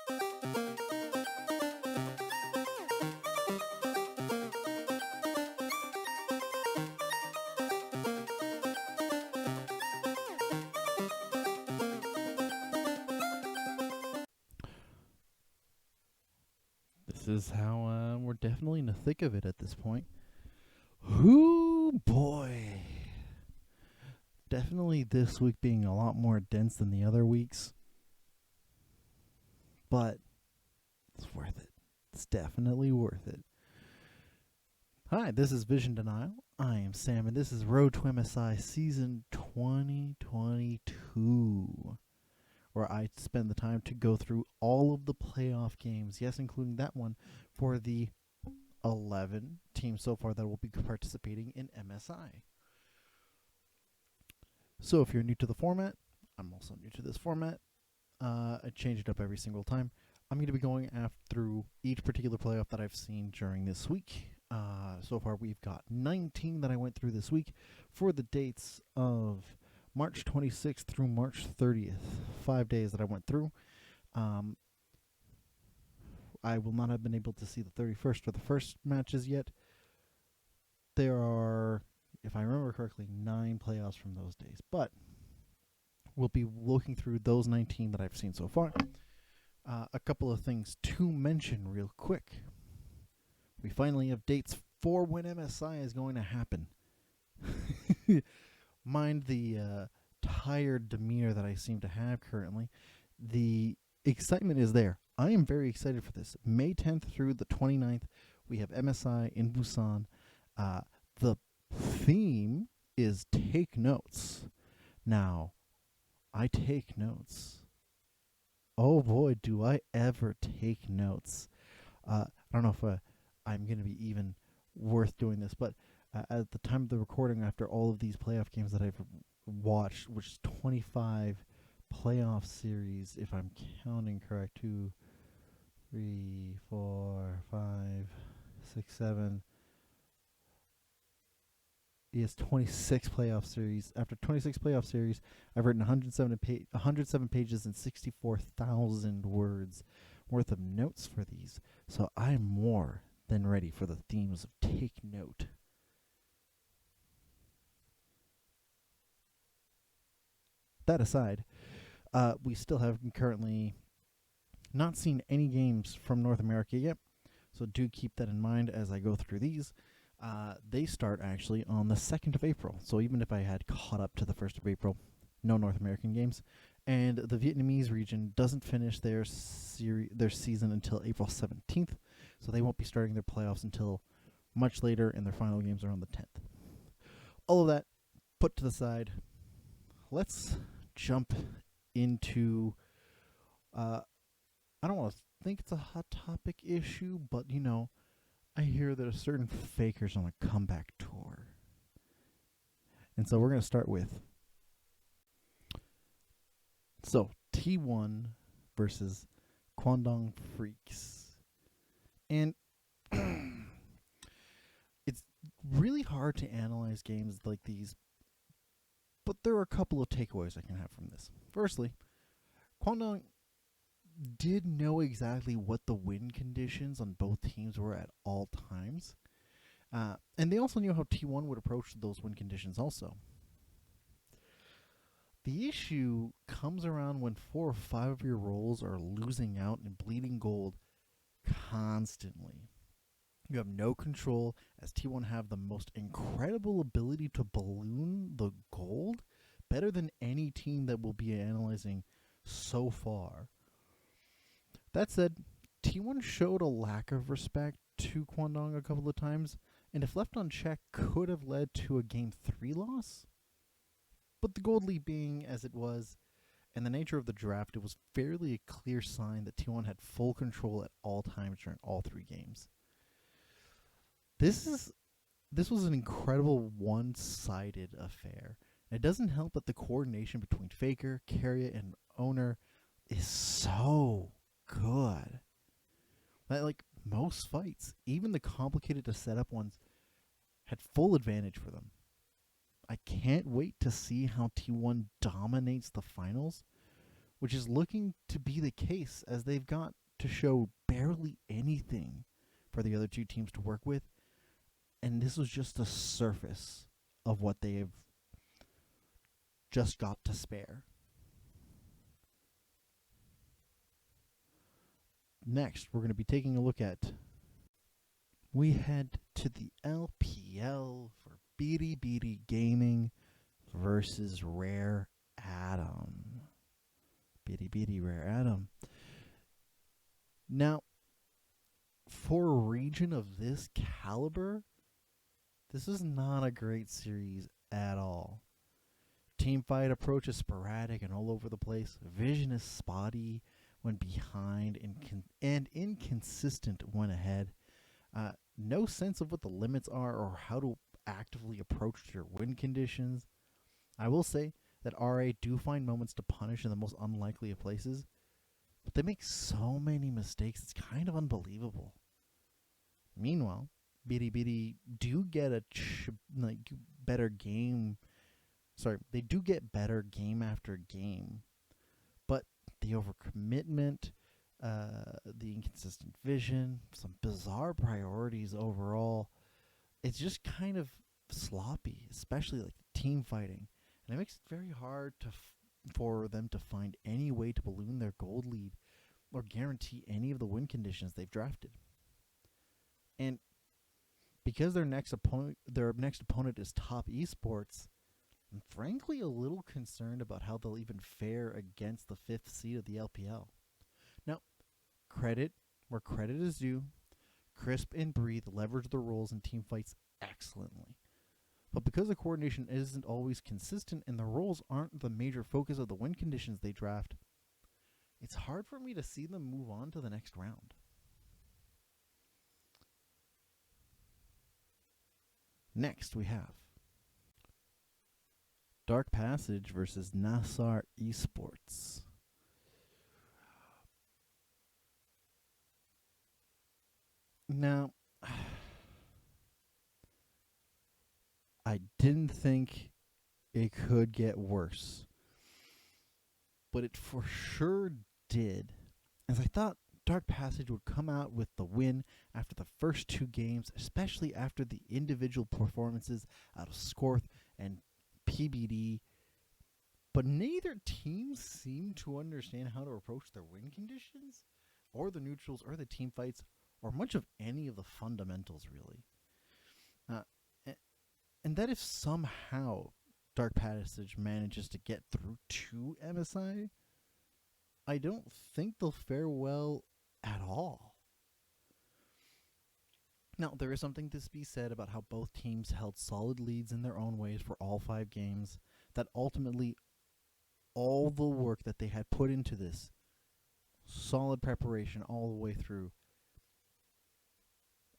This is how we're definitely in the thick of it at this point. Hoo boy. Definitely this week being a lot more dense than the other weeks. But it's worth it. It's definitely worth it. Hi, this is Vision Denial. I am Sam, and this is Road to MSI Season 2022, where I spend the time to go through all of the playoff games, yes, including that one, for the 11 teams so far that will be participating in MSI. So if you're new to the format, I'm also new to this format. I change it up every single time. I'm going to be going through each particular playoff that I've seen during this week. So far, we've got 19 that I went through this week for the dates of March 26th through March 30th. 5 days that I went through. I will not have been able to see the 31st or the first matches yet. There are, if I remember correctly, 9 playoffs from those days. But we'll be looking through those 19 that I've seen so far. A couple of things to mention real quick. We finally have dates for when MSI is going to happen. Mind the tired demeanor that I seem to have currently. The excitement is there. I am very excited for this. May 10th through the 29th, we have MSI in Busan. The theme is Take Notes. Now, I take notes. Oh boy, do I ever take notes. I don't know if I'm going to be even worth doing this, but at the time of the recording, after all of these playoff games that I've watched, which is 25 playoff series, if I'm counting correct, 2, 3, 4, 5, 6, 7. Yes, 26 playoff series. After 26 playoff series, I've written 107 pages and 64,000 words worth of notes for these. So I'm more than ready for the themes of Take Note. That aside, we still have currently not seen any games from North America yet, so do keep that in mind as I go through these. They start actually on the 2nd of April, so even if I had caught up to the 1st of April, no North American games. And the Vietnamese region doesn't finish their season until April 17th, so they won't be starting their playoffs until much later, and their final games are on the 10th. All of that put to the side, let's jump into, I don't want to think it's a hot topic issue, but you know, I hear that a certain faker's on a comeback tour. And so we're going to start with, so T1 versus Kwangdong Freecs. And it's really hard to analyze games like these, but there are a couple of takeaways I can have from this. Firstly, Kwangdong did know exactly what the win conditions on both teams were at all times. And they also knew how T1 would approach those win conditions also. The issue comes around when 4 or 5 of your roles are losing out and bleeding gold constantly. You have no control, as T1 have the most incredible ability to balloon the gold, better than any team that we'll be analyzing so far. That said, T1 showed a lack of respect to Kwangdong a couple of times, and if left unchecked, could have led to a Game 3 loss. But the gold lead being as it was, and the nature of the draft, it was fairly a clear sign that T1 had full control at all times during all 3 games. This was an incredible one-sided affair. And it doesn't help that the coordination between Faker, Carrier, and Owner is so good. Like most fights, even the complicated to set up ones, had full advantage for them. I can't wait to see how T1 dominates the finals, which is looking to be the case as they've got to show barely anything for the other two teams to work with. And this was just the surface of what they have just got to spare. Next, we're going to be taking a look at... We head to the LPL for Bilibili Gaming versus Rare Atom. Bilibili Rare Atom. Now, for a region of this caliber, this is not a great series at all. Teamfight approach is sporadic and all over the place. Vision is spotty when behind and inconsistent when ahead. No sense of what the limits are or how to actively approach your win conditions. I will say that RA do find moments to punish in the most unlikely of places, but they make so many mistakes, it's kind of unbelievable. Meanwhile, Bilibili do get better game. Sorry, they do get better game after game, but the overcommitment, the inconsistent vision, some bizarre priorities overall, it's just kind of sloppy, especially like team fighting, and it makes it very hard for them to find any way to balloon their gold lead or guarantee any of the win conditions they've drafted. And because their next opponent is Top Esports, I'm frankly a little concerned about how they'll even fare against the 5th seed of the LPL. Now, credit where credit is due, Crisp and Breathe leverage their roles in team fights excellently. But because the coordination isn't always consistent and the roles aren't the major focus of the win conditions they draft, it's hard for me to see them move on to the next round. Next, we have Dark Passage versus NASR Esports. Now, I didn't think it could get worse, but it for sure did, as I thought Dark Passage would come out with the win after the first 2 games, especially after the individual performances out of Skorth and PBD. But neither team seemed to understand how to approach their win conditions, or the neutrals, or the team fights, or much of any of the fundamentals, really. And that if somehow Dark Passage manages to get through to MSI, I don't think they'll fare well at all. Now, there is something to be said about how both teams held solid leads in their own ways for all 5 games, that ultimately all the work that they had put into this, solid preparation all the way through,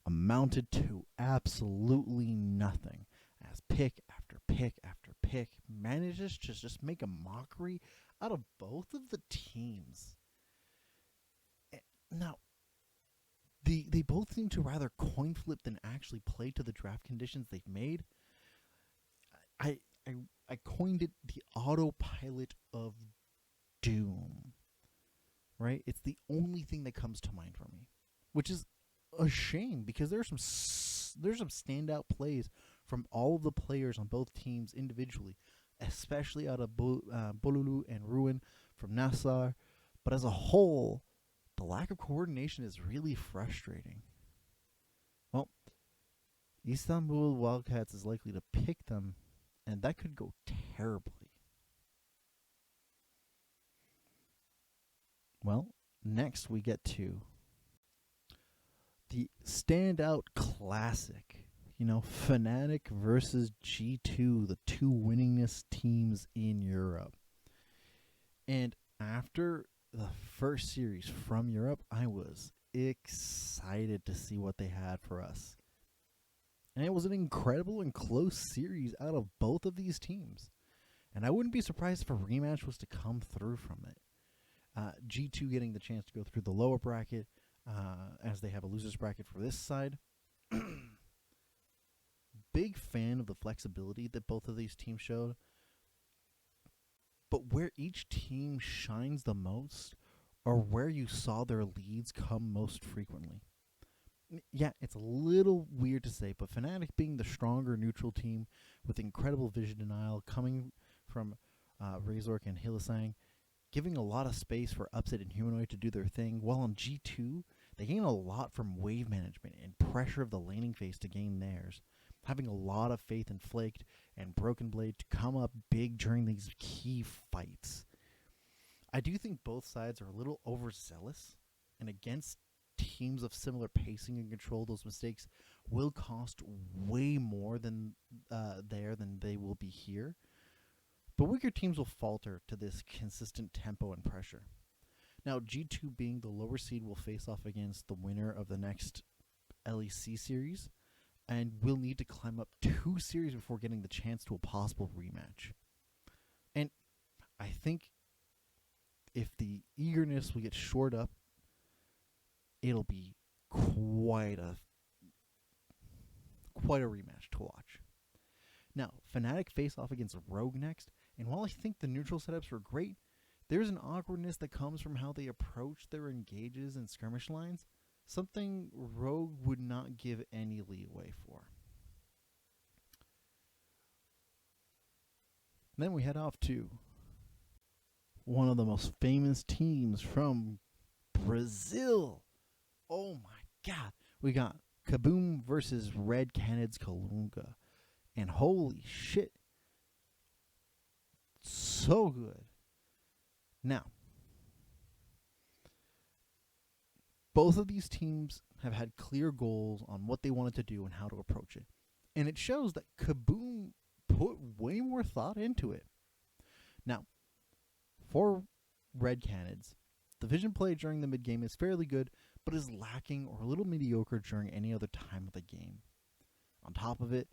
amounted to absolutely nothing, as pick after pick after pick manages to just make a mockery out of both of the teams. Now, they both seem to rather coin flip than actually play to the draft conditions they've made. I coined it the autopilot of doom. Right? It's the only thing that comes to mind for me, which is a shame because there's some standout plays from all of the players on both teams individually, especially out of Bolulu and Ruin from NASR. But as a whole, the lack of coordination is really frustrating. Well, Istanbul Wildcats is likely to pick them, and that could go terribly. Well, next we get to the standout classic. Fnatic versus G2, the 2 winningest teams in Europe. And after the first series from Europe, I was excited to see what they had for us. And it was an incredible and close series out of both of these teams. And I wouldn't be surprised if a rematch was to come through from it. G2 getting the chance to go through the lower bracket, as they have a loser's bracket for this side. Big fan of the flexibility that both of these teams showed. But where each team shines the most are where you saw their leads come most frequently. Yeah, it's a little weird to say, but Fnatic being the stronger neutral team with incredible vision denial coming from Razork and Hylissang, giving a lot of space for Upset and Humanoid to do their thing, while on G2, they gain a lot from wave management and pressure of the laning phase to gain theirs, having a lot of faith in Flaked and Broken Blade to come up big during these key fights. I do think both sides are a little overzealous, and against teams of similar pacing and control, those mistakes will cost way more than than they will be here. But weaker teams will falter to this consistent tempo and pressure. Now, G2 being the lower seed will face off against the winner of the next LEC series, and will need to climb up 2 series before getting the chance to a possible rematch. And I think if the eagerness will get shored up, it'll be quite a rematch to watch. Now, Fnatic face off against Rogue next, and while I think the neutral setups were great, there's an awkwardness that comes from how they approach their engages and skirmish lines, something Rogue would not give any leeway for. Then we head off to one of the most famous teams from Brazil. Oh my god. We got Kabum versus Red Canid's Kalunga. And holy shit. So good. Now, both of these teams have had clear goals on what they wanted to do and how to approach it. And it shows that Kabum put way more thought into it. Now, for Red Canids, the vision play during the mid-game is fairly good, but is lacking or a little mediocre during any other time of the game. On top of it,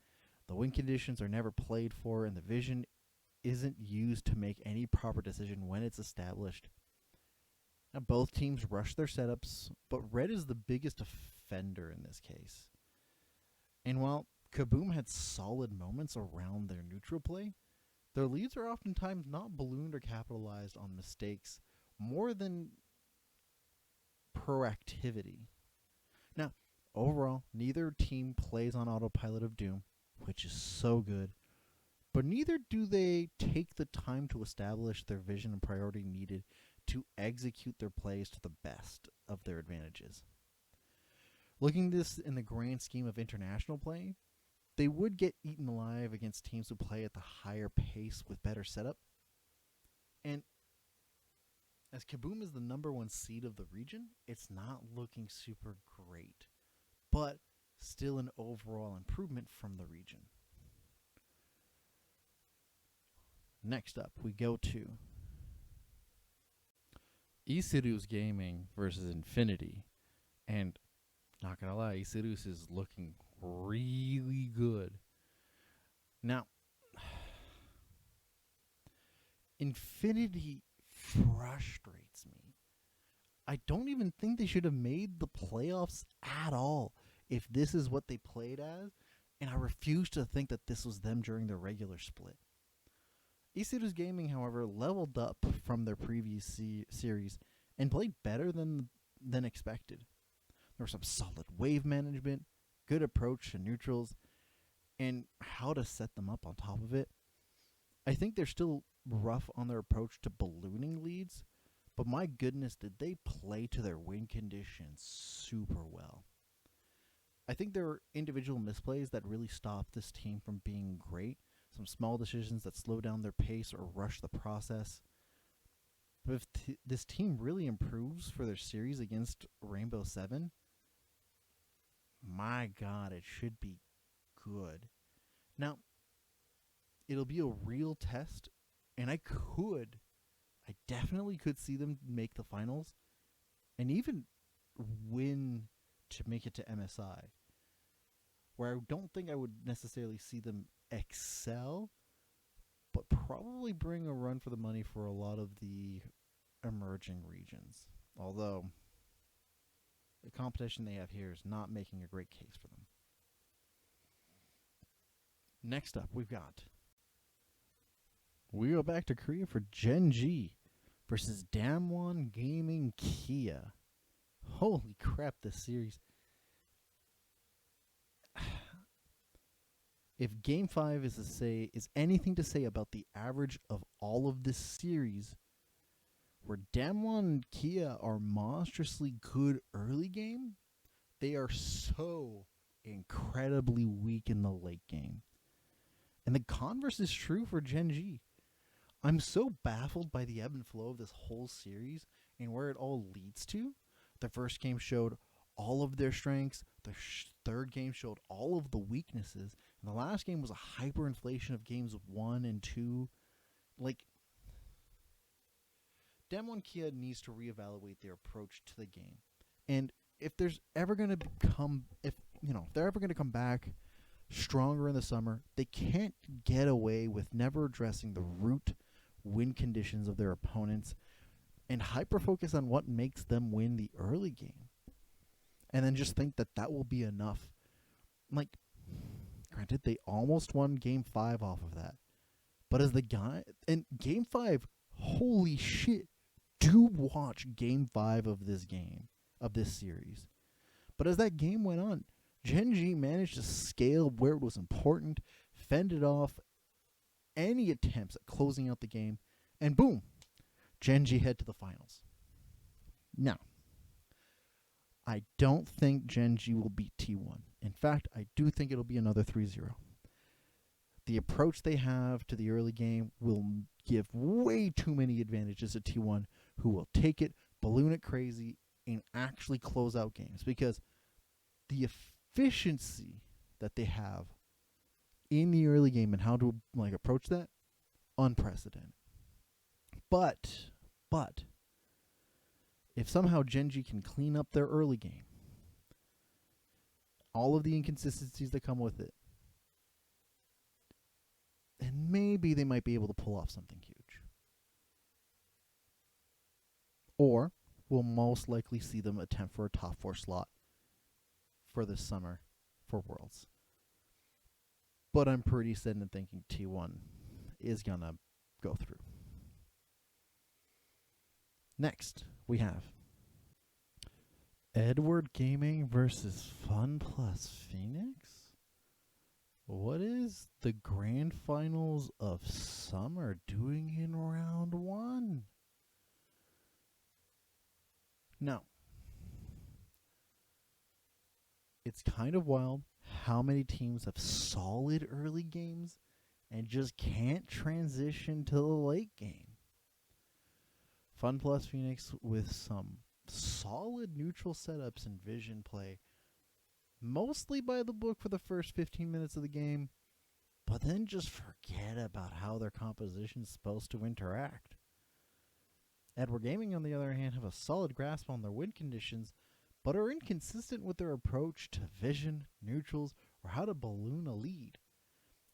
the win conditions are never played for, and the vision isn't used to make any proper decision when it's established. Now, both teams rush their setups, but Red is the biggest offender in this case. And while Kabum had solid moments around their neutral play, their leads are oftentimes not ballooned or capitalized on mistakes more than proactivity. Now, overall, neither team plays on autopilot of doom, which is so good, but neither do they take the time to establish their vision and priority needed to execute their plays to the best of their advantages. Looking at this in the grand scheme of international play, they would get eaten alive against teams who play at the higher pace with better setup. And as Kabum is the #1 seed of the region, it's not looking super great, but still an overall improvement from the region. Next up, we go to Isurus Gaming versus Infinity. And not gonna lie, Isurus is looking really good. Now, Infinity frustrates me. I don't even think they should have made the playoffs at all if this is what they played as, and I refuse to think that this was them during their regular split. Isurus Gaming, however, leveled up from their previous series and played better than expected. There was some solid wave management, good approach to neutrals, and how to set them up on top of it. I think they're still rough on their approach to ballooning leads, but my goodness, did they play to their win conditions super well. I think there are individual misplays that really stopped this team from being great, some small decisions that slow down their pace or rush the process. But if this team really improves for their series against Rainbow 7, my god, it should be good. Now, it'll be a real test, and I definitely could see them make the finals and even win to make it to MSI, where I don't think I would necessarily see them excel, but probably bring a run for the money for a lot of the emerging regions. Although the competition they have here is not making a great case for them. Next up, we've got We go back to Korea for Gen G versus Damwon Gaming Kia. Holy crap, this series. If Game 5 is anything to say about the average of all of this series, where Damwon and Kia are monstrously good early game, they are so incredibly weak in the late game. And the converse is true for Gen G. I'm so baffled by the ebb and flow of this whole series and where it all leads to. The first game showed all of their strengths. The third game showed all of the weaknesses. And the last game was a hyperinflation of games 1 and 2. Like, Damwon Kia needs to reevaluate their approach to the game. And if there's ever going to if they're ever going to come back stronger in the summer, they can't get away with never addressing the root win conditions of their opponents and hyper-focus on what makes them win the early game. And then just think that that will be enough. Like, granted, they almost won Game 5 off of that. But as the guy... And Game 5, holy shit. Do watch Game 5 of this game, of this series. But as that game went on, Gen G managed to scale where it was important, fended off any attempts at closing out the game, and boom, Gen G head to the finals. Now, I don't think Gen G will beat T1. In fact, I do think it'll be another 3-0. The approach they have to the early game will give way too many advantages to T1, who will take it, balloon it crazy, and actually close out games. Because the efficiency that they have in the early game and how to approach that, unprecedented. But if somehow Gen G can clean up their early game, all of the inconsistencies that come with it, then maybe they might be able to pull off something huge. Or we'll most likely see them attempt for a top 4 slot for this summer for Worlds. But I'm pretty set in thinking T1 is going to go through. Next, we have Edward Gaming versus FunPlus Pheonix. What is the grand finals of summer doing in round 1? Now, it's kind of wild how many teams have solid early games and just can't transition to the late game. FunPlus Pheonix with some solid neutral setups and vision play, mostly by the book for the first 15 minutes of the game, but then just forget about how their composition is supposed to interact. Edward Gaming, on the other hand, have a solid grasp on their win conditions, but are inconsistent with their approach to vision, neutrals, or how to balloon a lead.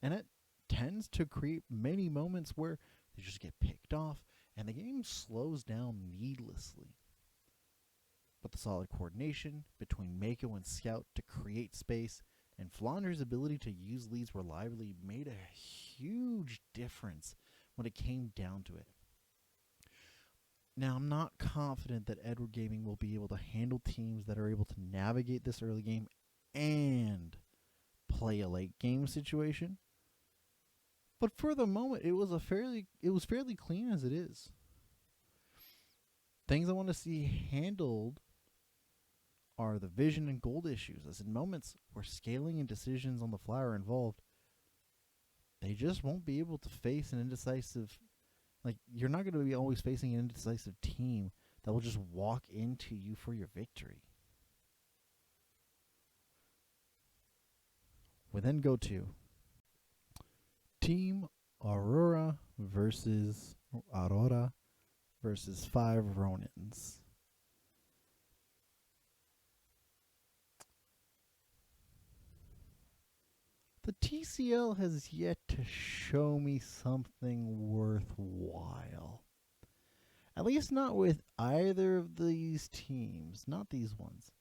And it tends to create many moments where they just get picked off, and the game slows down needlessly. But the solid coordination between Mako and Scout to create space, and Flaunder's ability to use leads reliably made a huge difference when it came down to it. Now, I'm not confident that Edward Gaming will be able to handle teams that are able to navigate this early game and play a late game situation. But for the moment, it was fairly clean as it is. Things I want to see handled are the vision and gold issues, as in moments where scaling and decisions on the fly are involved, they just won't be able to face an indecisive... you're not going to be always facing an indecisive team that will just walk into you for your victory. We then go to Team Aurora versus 5 Ronins. The TCL has yet to show me something worthwhile. At least not with either of these teams, not these ones.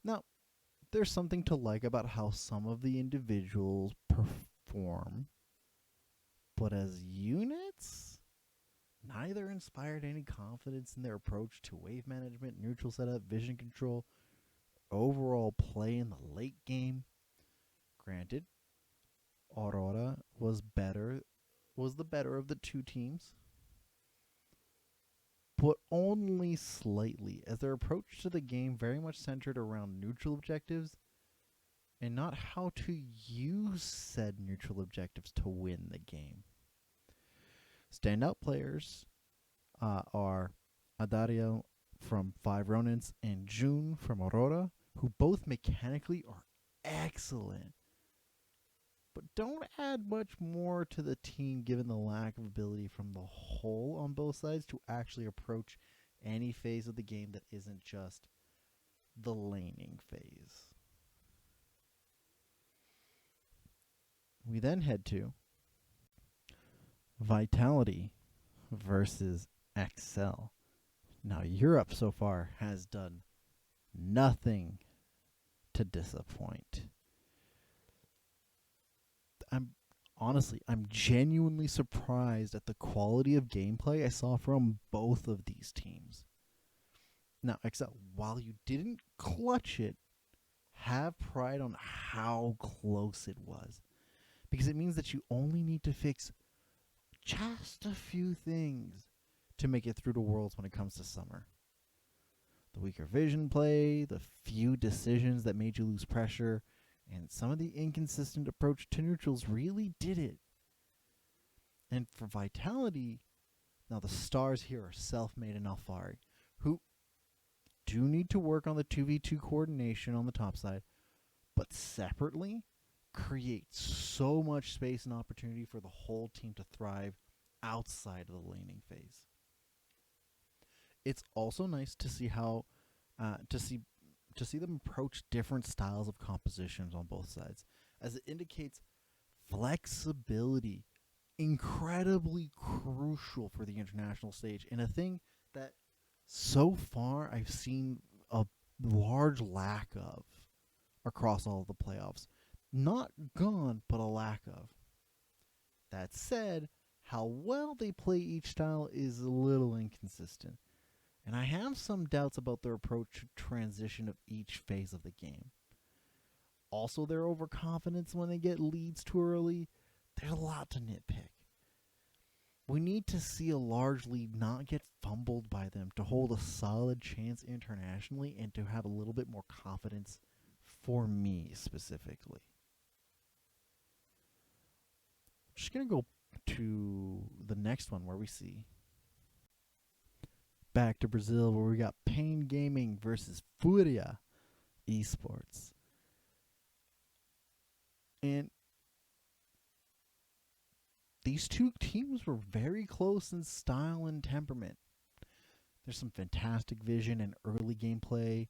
Now, there's something to like about how some of the individuals perform. But as units, neither inspired any confidence in their approach to wave management, neutral setup, vision control, overall play in the late game. Granted, Aurora was the better of the two teams, but only slightly, as their approach to the game very much centered around neutral objectives and not how to use said neutral objectives to win the game. Standout players are Adario from 5 Ronins and June from Aurora, who both mechanically are excellent, but don't add much more to the team given the lack of ability from the whole on both sides to actually approach any phase of the game that isn't just the laning phase. We then head to Vitality versus XL. Now, Europe so far has done nothing to disappoint. I'm genuinely surprised at the quality of gameplay I saw from both of these teams. Now, XL, while you didn't clutch it, have pride on how close it was, because it means that you only need to fix just a few things to make it through to Worlds when it comes to summer. The weaker vision play, the few decisions that made you lose pressure, and some of the inconsistent approach to neutrals really did it. And for Vitality, now the stars here are Selfmade and Alfari, who do need to work on the 2v2 coordination on the top side, but separately create so much space and opportunity for the whole team to thrive outside of the laning phase. It's also nice to see how to see them approach different styles of compositions on both sides, as it indicates flexibility, incredibly crucial for the international stage, and a thing that so far I've seen a large lack of across all of the playoffs. Not gone, but a lack of. That said, how well they play each style is a little inconsistent, and I have some doubts about their approach to transition of each phase of the game. Also, their overconfidence when they get leads too early. There's a lot to nitpick. We need to see a large lead not get fumbled by them to hold a solid chance internationally and to have a little bit more confidence for me specifically. Just going to go to the next one where we see back to Brazil, where we got Pain Gaming versus Furia Esports. And these two teams were very close in style and temperament. There's some fantastic vision and early gameplay.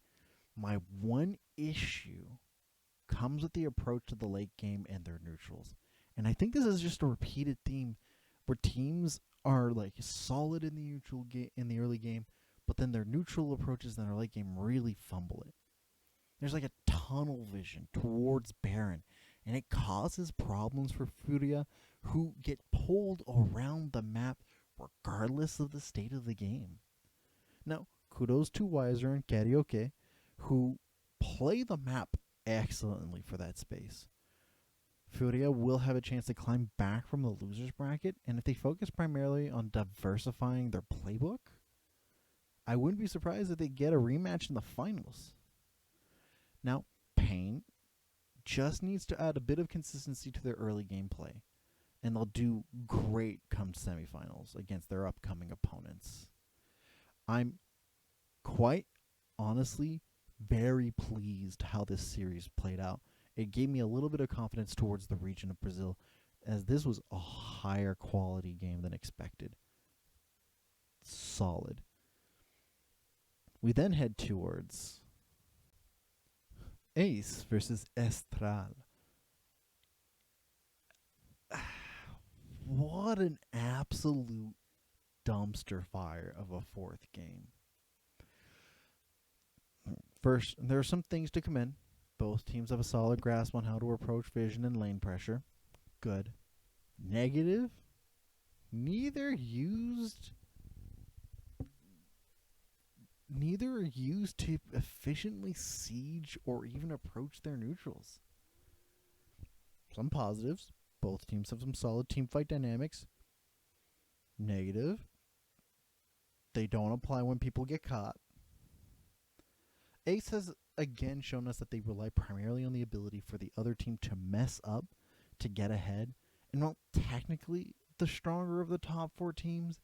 My one issue comes with the approach to the late game and their neutrals. And I think this is just a repeated theme where teams are like solid in the early game, but then their neutral approaches in their late game really fumble it. There's like a tunnel vision towards Baron, and it causes problems for Furia, who get pulled around the map regardless of the state of the game. Now, kudos to Weiser and Karaoke, who play the map excellently for that space. Furia will have a chance to climb back from the losers bracket, and if they focus primarily on diversifying their playbook, I wouldn't be surprised if they get a rematch in the finals. Now, Pain just needs to add a bit of consistency to their early gameplay, and they'll do great come semifinals against their upcoming opponents. I'm quite honestly very pleased how this series played out. It gave me a little bit of confidence towards the region of Brazil, as this was a higher quality game than expected. Solid. We then head towards Ace versus Estral. What an absolute dumpster fire of a fourth game. First, there are some things to commend. Both teams have a solid grasp on how to approach vision and lane pressure. Good. Negative, neither are used to efficiently siege or even approach their neutrals. Some positives. Both teams have some solid teamfight dynamics. Negative. They don't apply when people get caught. Ace has again shown us that they rely primarily on the ability for the other team to mess up to get ahead. And while technically the stronger of the top 4 teams,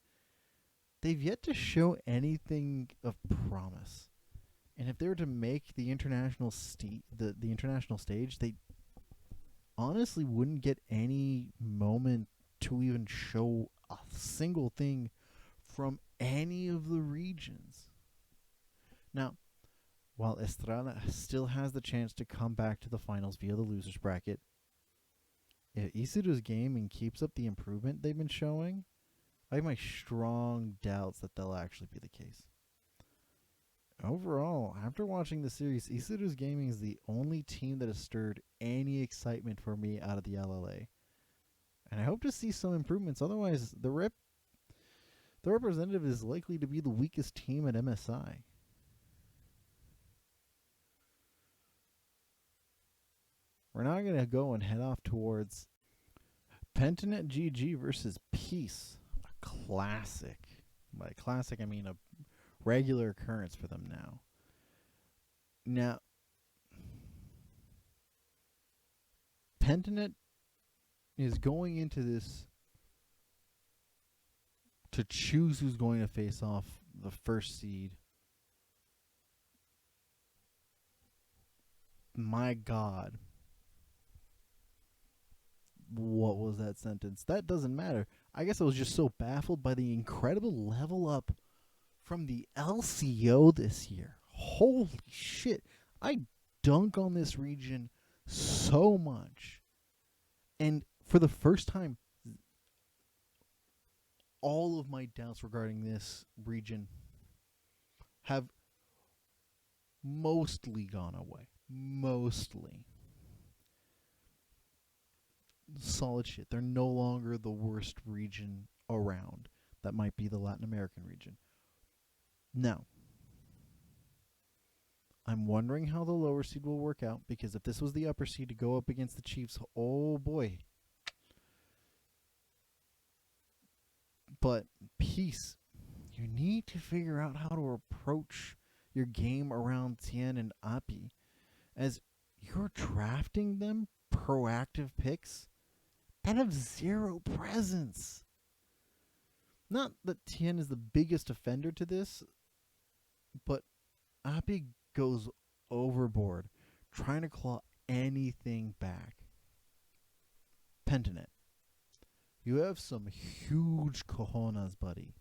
they've yet to show anything of promise. And if they were to make the international the international stage, they honestly wouldn't get any moment to even show a single thing from any of the regions. Now, while Estral still has the chance to come back to the finals via the losers bracket, if Isurus Gaming keeps up the improvement they've been showing, I have my strong doubts that they'll actually be the case. Overall, after watching the series, Isurus Gaming is the only team that has stirred any excitement for me out of the LLA. And I hope to see some improvements. Otherwise, the representative is likely to be the weakest team at MSI. We're now going to go and head off towards Pentanet GG versus Peace. A classic. By classic, I mean a regular occurrence for them now. Now, Pentanet is going into this to choose who's going to face off the first seed. My God. What was that sentence? That doesn't matter. I guess I was just so baffled by the incredible level up from the LCO this year. Holy shit. I dunk on this region so much. And for the first time, all of my doubts regarding this region have mostly gone away. Mostly. Solid shit. They're no longer the worst region around. That might be the Latin American region. Now, I'm wondering how the lower seed will work out, because if this was the upper seed to go up against the Chiefs, oh boy. But Peace, you need to figure out how to approach your game around Tien and Api, as you're drafting them proactive picks that have zero presence. Not that Tien is the biggest offender to this, but Api goes overboard trying to claw anything back. Pentanet, you have some huge cojones, buddy.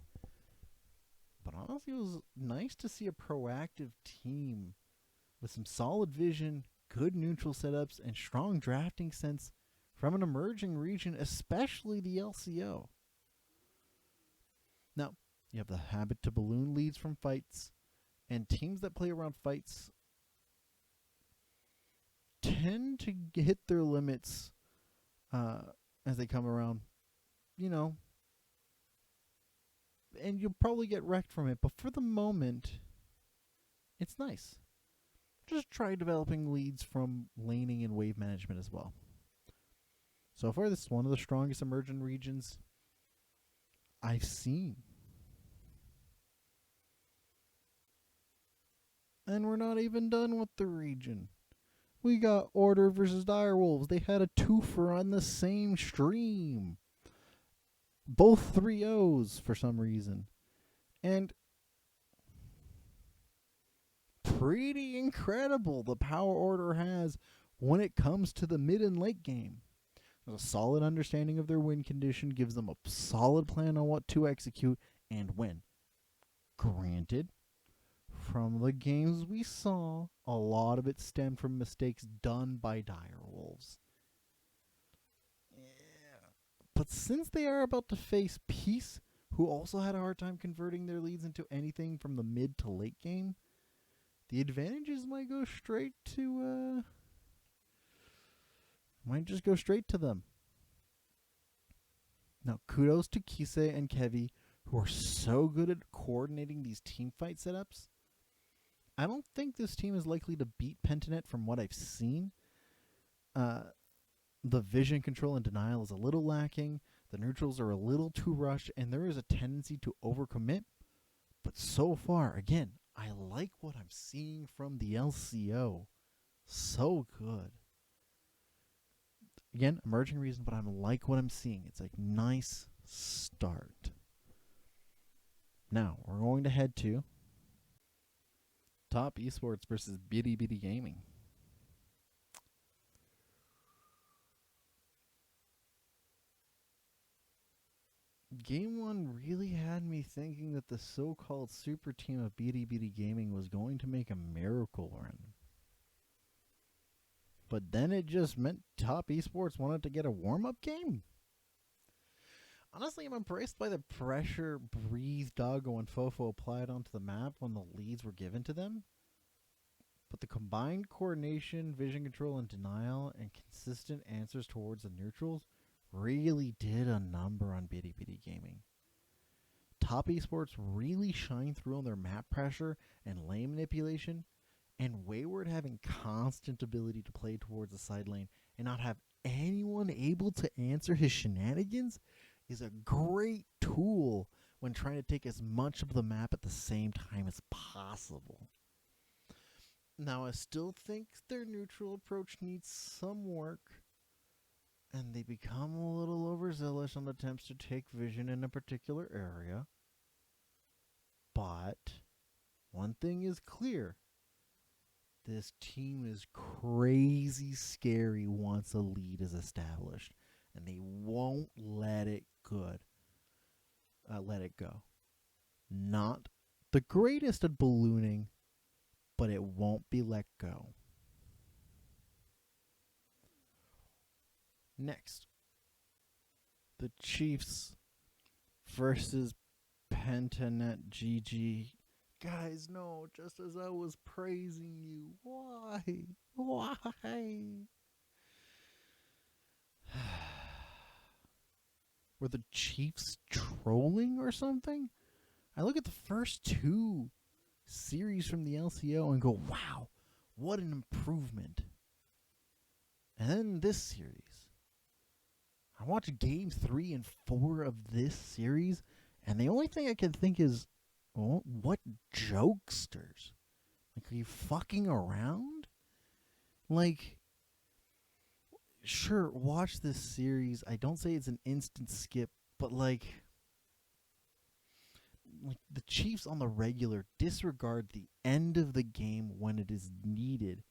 But honestly, it was nice to see a proactive team with some solid vision, good neutral setups, and strong drafting sense from an emerging region, especially the LCO. Now, you have the habit to balloon leads from fights, and teams that play around fights tend to hit their limits as they come around, and you'll probably get wrecked from it, but for the moment, it's nice. Just try developing leads from laning and wave management as well. So far, this is one of the strongest emergent regions I've seen. And we're not even done with the region. We got Order versus Direwolves. They had a twofer on the same stream. Both 3-0s for some reason. And pretty incredible the power Order has when it comes to the mid and late game. There's a solid understanding of their win condition, gives them a solid plan on what to execute and when. Granted, from the games we saw, a lot of it stemmed from mistakes done by Direwolves. Yeah. But since they are about to face Peace, who also had a hard time converting their leads into anything from the mid to late game, the advantages might go straight to might just go straight to them. Now, kudos to Kise and Kevi, who are so good at coordinating these team fight setups. I don't think this team is likely to beat Pentanet from what I've seen. The vision control and denial is a little lacking. The neutrals are a little too rushed, and there is a tendency to overcommit. But so far, again, I like what I'm seeing from the LCO. So good. Again, emerging reason, but I like what I'm seeing. It's like nice start. Now, we're going to head to Top Esports versus Bilibili Gaming. Game 1 really had me thinking that the so-called super team of Bilibili Gaming was going to make a miracle run. But then it just meant Top Esports wanted to get a warm-up game. Honestly, I'm impressed by the pressure Breathe, Doggo, and Fofo applied onto the map when the leads were given to them. But the combined coordination, vision control, and denial, and consistent answers towards the neutrals really did a number on Bilibili Gaming. Top Esports really shined through on their map pressure and lane manipulation, and Wayward having constant ability to play towards the side lane and not have anyone able to answer his shenanigans is a great tool when trying to take as much of the map at the same time as possible. Now, I still think their neutral approach needs some work, and they become a little overzealous on attempts to take vision in a particular area. But one thing is clear. This team is crazy scary once a lead is established, and they won't let it go. Not the greatest at ballooning, but it won't be let go. Next, the Chiefs versus Pentanet GG. Guys, no, just as I was praising you. Why? Why? Were the Chiefs trolling or something? I look at the first two series from the LCO and go, wow, what an improvement. And then this series. I watched game 3 and 4 of this series, and the only thing I can think is, oh, what jokesters? Like, are you fucking around? Like, sure, watch this series. I don't say it's an instant skip, but like the Chiefs on the regular disregard the end of the game when it is needed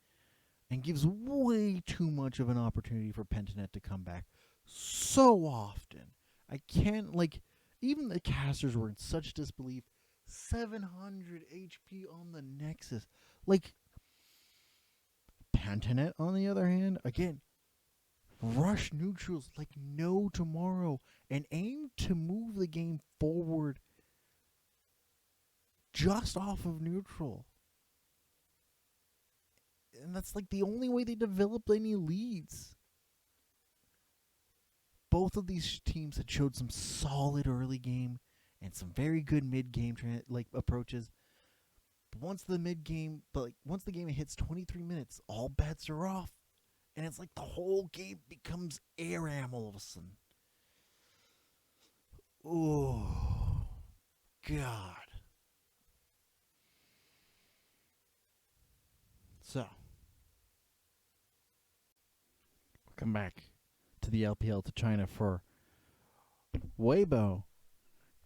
and gives way too much of an opportunity for Pentanet to come back so often. I can't, like, even the casters were in such disbelief. 700 HP on the Nexus. Like, Pentanet, on the other hand, again, rush neutrals like no tomorrow and aim to move the game forward just off of neutral. And that's like the only way they developed any leads. Both of these teams had showed some solid early game and some very good mid game approaches. But once the game hits 23 minutes, all bets are off. And it's like the whole game becomes ARAM all of a sudden. Oh, God. So, we'll come back to the LPL to China for Weibo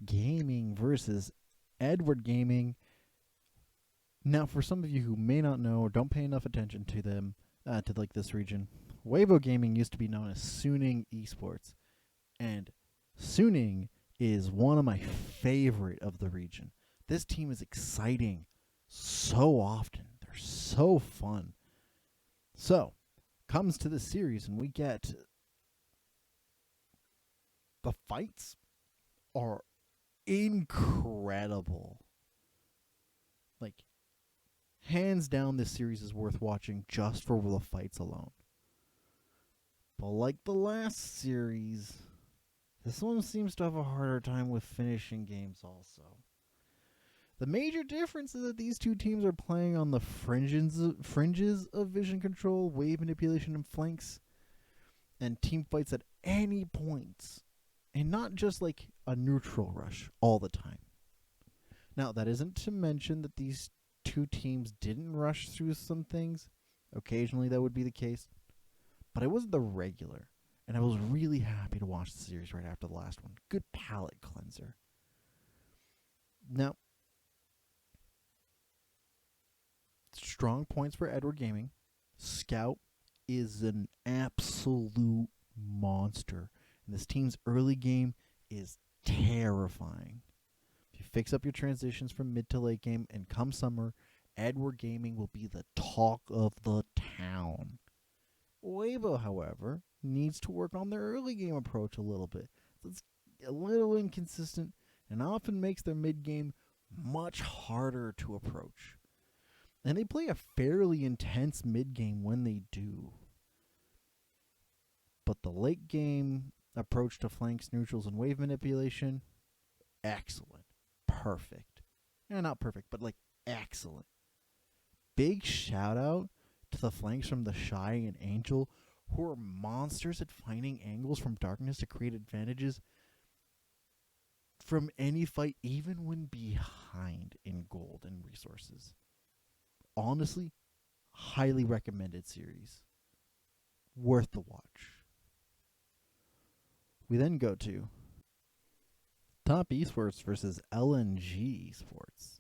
Gaming versus Edward Gaming. Now, for some of you who may not know or don't pay enough attention to them, to like this region, Weibo Gaming used to be known as Suning Esports, and Suning is one of my favorite of the region. This team is exciting so often. They're so fun. So, comes to the series and we get the fights are incredible. Like, hands down, this series is worth watching just for the fights alone. But like the last series, This one seems to have a harder time with finishing games also. The major difference is that these two teams are playing on the fringes of vision control, wave manipulation, and flanks, and team fights at any points, and not just like a neutral rush all the time. Now, that isn't to mention that these two teams didn't rush through some things. Occasionally that would be the case, but it wasn't the regular, and I was really happy to watch the series right after the last one. Good palate cleanser. Now, strong points for Edward Gaming. Scout is an absolute monster, and this team's early game is terrifying. If you fix up your transitions from mid to late game, and come summer, Edward Gaming will be the talk of the town. Weibo, however, needs to work on their early game approach a little bit. It's a little inconsistent and often makes their mid game much harder to approach. And they play a fairly intense mid game when they do. But the late game approach to flanks, neutrals, and wave manipulation, excellent. Perfect. Not perfect, but like excellent. Big shout out to the flanks from the Shy and Angel, who are monsters at finding angles from darkness to create advantages from any fight, even when behind in gold and resources. Honestly, highly recommended series. Worth the watch. We then go to Top Esports versus LNG Esports.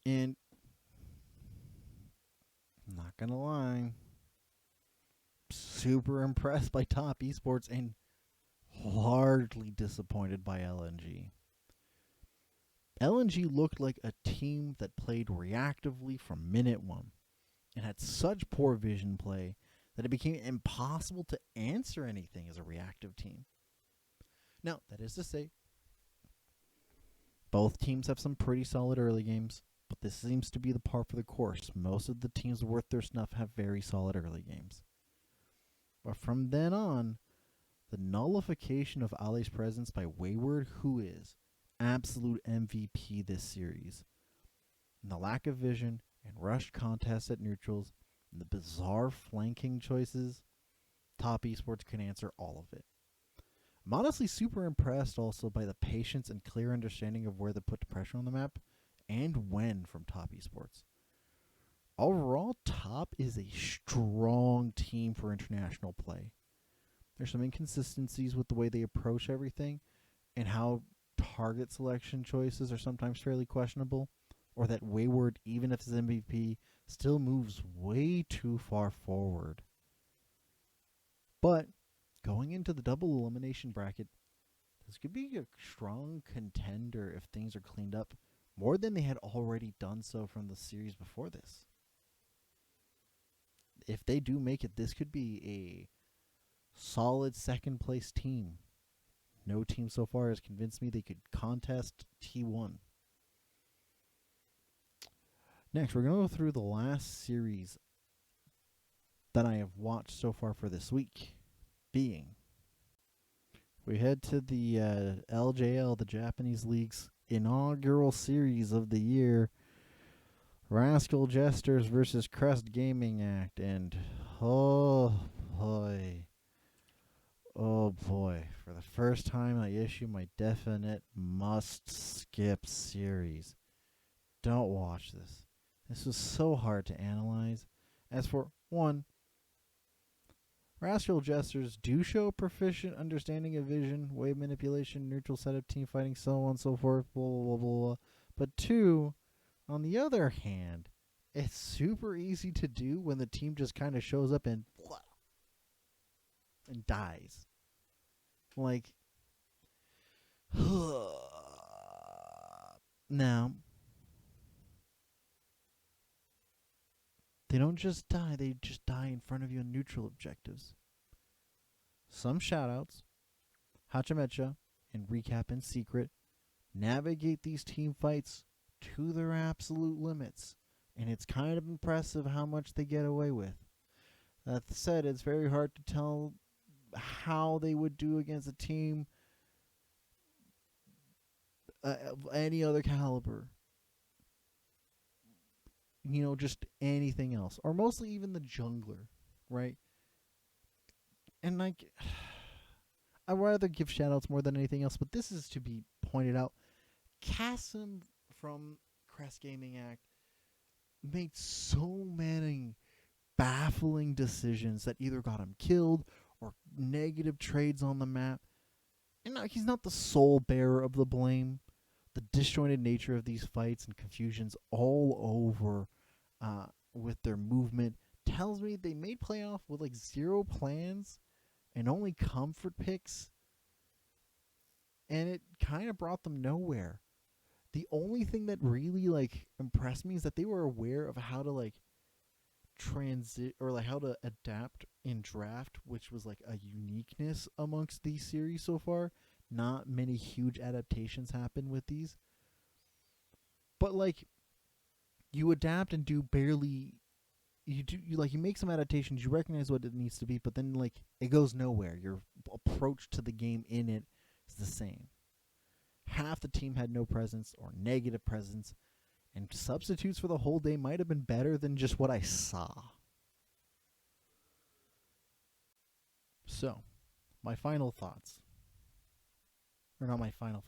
And I'm not gonna lie, super impressed by Top Esports and largely disappointed by LNG. LNG looked like a team that played reactively from minute one and had such poor vision play that it became impossible to answer anything as a reactive team. Now, that is to say, both teams have some pretty solid early games, but this seems to be the par for the course. Most of the teams worth their snuff have very solid early games. But from then on, the nullification of Ali's presence by Wayward, who is absolute MVP this series, and the lack of vision and rushed contests at neutrals, and the bizarre flanking choices, Top Esports can answer all of it. I'm honestly super impressed also by the patience and clear understanding of where to put the pressure on the map and when from Top Esports. Overall, Top is a strong team for international play. There's some inconsistencies with the way they approach everything and how target selection choices are sometimes fairly questionable, or that Wayward, even if it's MVP, still moves way too far forward. But going into the double elimination bracket, this could be a strong contender if things are cleaned up more than they had already done so from the series before this. If they do make it, this could be a solid second place team. No team so far has convinced me they could contest T1. Next, we're going to go through the last series that I have watched so far for this week. Being, we head to the LJL, the Japanese League's inaugural series of the year. Rascal Jesters versus Crest Gaming Act, and oh boy, for the first time I issue my definite must skip series. Don't watch this. This was so hard to analyze. As for one, Rascal Jesters do show proficient understanding of vision, wave manipulation, neutral setup, team fighting, so on and so forth, blah, blah, blah, blah. But two, on the other hand, it's super easy to do when the team just kind of shows up and dies. Like, now, they don't just die, they just die in front of you in neutral objectives. Some shoutouts, Hachamecha and Recap in Secret navigate these team fights to their absolute limits, and it's kind of impressive how much they get away with. That said, it's very hard to tell how they would do against a team of any other caliber. You know, just anything else, or mostly even the jungler, right? And like, I'd rather give shoutouts more than anything else, but this is to be pointed out. Kasim from Crest Gaming Act made so many baffling decisions that either got him killed or negative trades on the map. And no, he's not the sole bearer of the blame. The disjointed nature of these fights and confusions all over with their movement tells me they made playoff with like 0 plans and only comfort picks, and it kind of brought them nowhere. The only thing that really like impressed me is that they were aware of how to like transit or like how to adapt in draft, which was like a uniqueness amongst these series so far. Not many huge adaptations happen with these, but like you adapt and do barely. You make some adaptations, you recognize what it needs to be, but then like it goes nowhere. Your approach to the game in it is the same. Half the team had no presence or negative presence, and substitutes for the whole day might have been better than just what I saw. So, my final thoughts. Or not my final.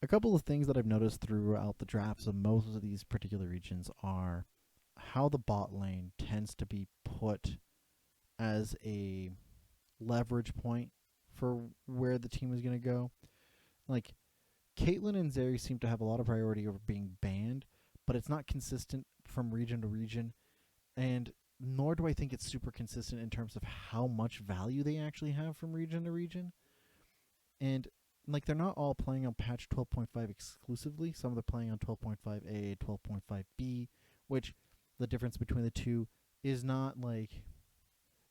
A couple of things that I've noticed throughout the drafts of most of these particular regions are how the bot lane tends to be put as a leverage point for where the team is going to go. Like, Caitlyn and Zeri seem to have a lot of priority over being banned, but it's not consistent from region to region, and nor do I think it's super consistent in terms of how much value they actually have from region to region. And like, they're not all playing on patch 12.5 exclusively. Some of them are playing on 12.5A, 12.5B, which the difference between the two is not like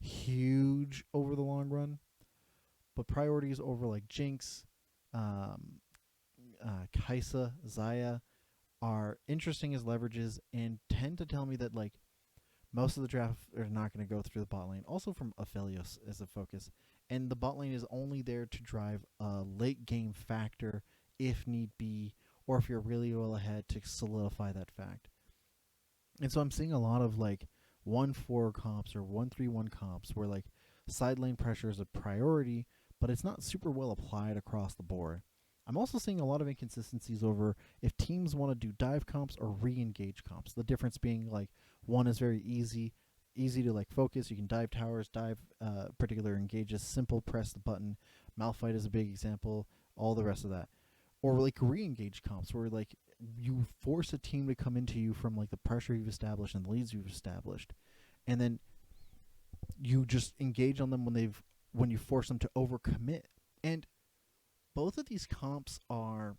huge over the long run. But priorities over like Jinx, Kaisa, Xayah are interesting as leverages and tend to tell me that like most of the draft are not going to go through the bot lane. Also from Aphelios as a focus. And the bot lane is only there to drive a late game factor if need be, or if you're really well ahead to solidify that fact. And so I'm seeing a lot of like 1-4 comps or 1-3-1 comps where like side lane pressure is a priority, but it's not super well applied across the board. I'm also seeing a lot of inconsistencies over if teams want to do dive comps or re-engage comps. The difference being like one is very easy to like focus. You can dive towers, dive particular engages, simple press the button. Malphite is a big example. All the rest of that, or like re-engage comps where like you force a team to come into you from like the pressure you've established and the leads you've established, and then you just engage on them when you force them to overcommit. And both of these comps are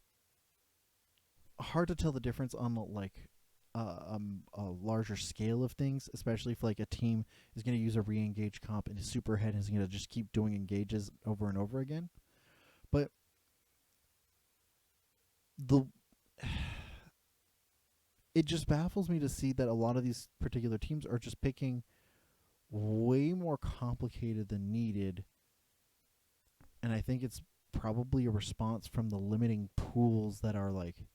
hard to tell the difference on like a larger scale of things, especially if like a team is going to use a re-engage comp and is super ahead and is going to just keep doing engages over and over again. But it just baffles me to see that a lot of these particular teams are just picking way more complicated than needed, and I think it's probably a response from the limiting pools that are like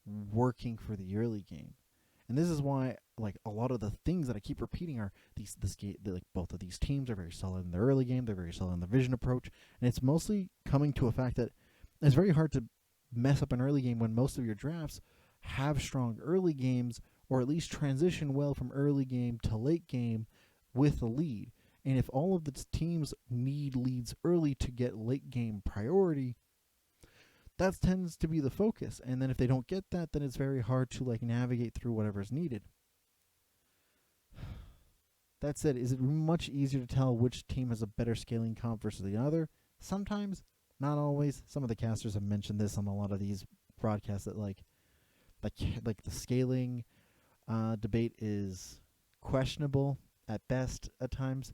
working for the early game. And this is why like a lot of the things that I keep repeating are like both of these teams are very solid in the early game, they're very solid in the vision approach, and it's mostly coming to a fact that it's very hard to mess up an early game when most of your drafts have strong early games, or at least transition well from early game to late game with a lead. And if all of the teams need leads early to get late game priority, that tends to be the focus. And then if they don't get that, then it's very hard to like navigate through whatever's needed. That said, is it much easier to tell which team has a better scaling comp versus the other? Sometimes, not always. Some of the casters have mentioned this on a lot of these broadcasts that like the scaling debate is questionable at best at times.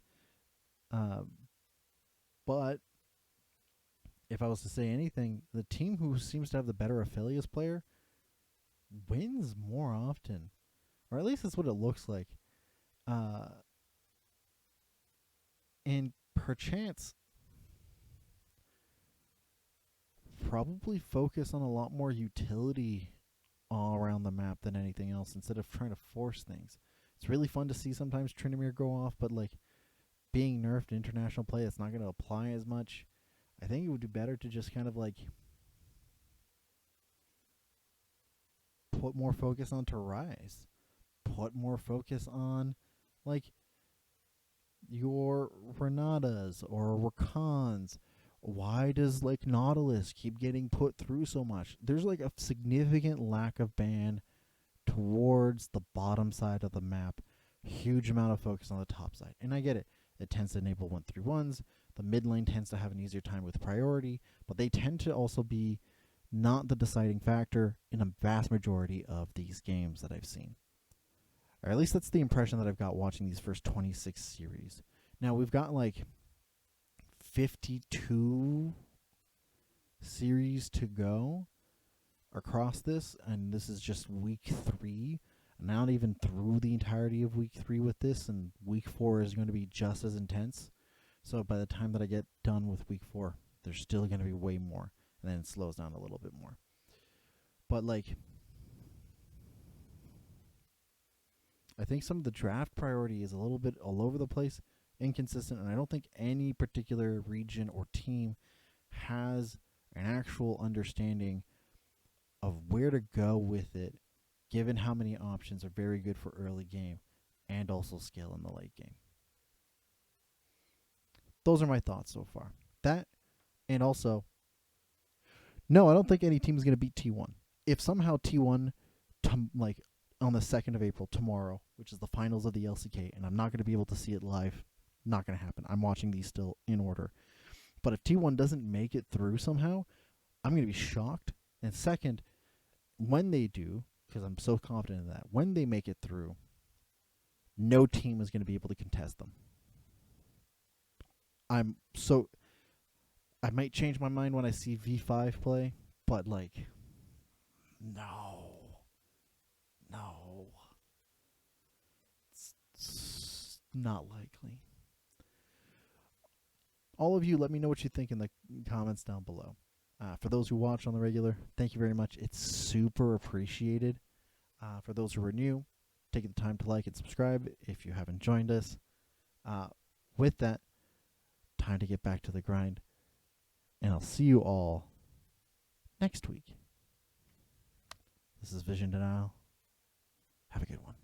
But if I was to say anything, the team who seems to have the better Aphelios player wins more often. Or at least that's what it looks like. And perchance, probably focus on a lot more utility all around the map than anything else instead of trying to force things. It's really fun to see sometimes Tryndamere go off, but like being nerfed in international play, it's not going to apply as much. I think it would be better to just kind of like put more focus onto Rise. Put more focus on like your Renatas or Rakans. Why does like Nautilus keep getting put through so much? There's like a significant lack of ban towards the bottom side of the map. Huge amount of focus on the top side. And I get it. It tends to enable 1-3-1s. The mid lane tends to have an easier time with priority, but they tend to also be not the deciding factor in a vast majority of these games that I've seen. Or at least that's the impression that I've got watching these first 26 series. Now we've got like 52 series to go across this, and this is just week 3. Not even through the entirety of week 3 with this, and week 4 is going to be just as intense. So by the time that I get done with week 4, there's still going to be way more, and then it slows down a little bit more. But like, I think some of the draft priority is a little bit all over the place, inconsistent, and I don't think any particular region or team has an actual understanding of where to go with it, given how many options are very good for early game and also scale in the late game. Those are my thoughts so far. That, and also, no, I don't think any team is going to beat T1. If somehow T1, like on the 2nd of April, tomorrow, which is the finals of the LCK, and I'm not going to be able to see it live, not going to happen. I'm watching these still in order. But if T1 doesn't make it through somehow, I'm going to be shocked. And second, when they do, because I'm so confident in that, when they make it through, no team is going to be able to contest them. I might change my mind when I see V5 play, but like, no. It's not likely. All of you, let me know what you think in the comments down below. For those who watch on the regular, thank you very much. It's super appreciated. For those who are new, take the time to like and subscribe if you haven't joined us. With that, time to get back to the grind. And I'll see you all next week. This is Vision Denial. Have a good one.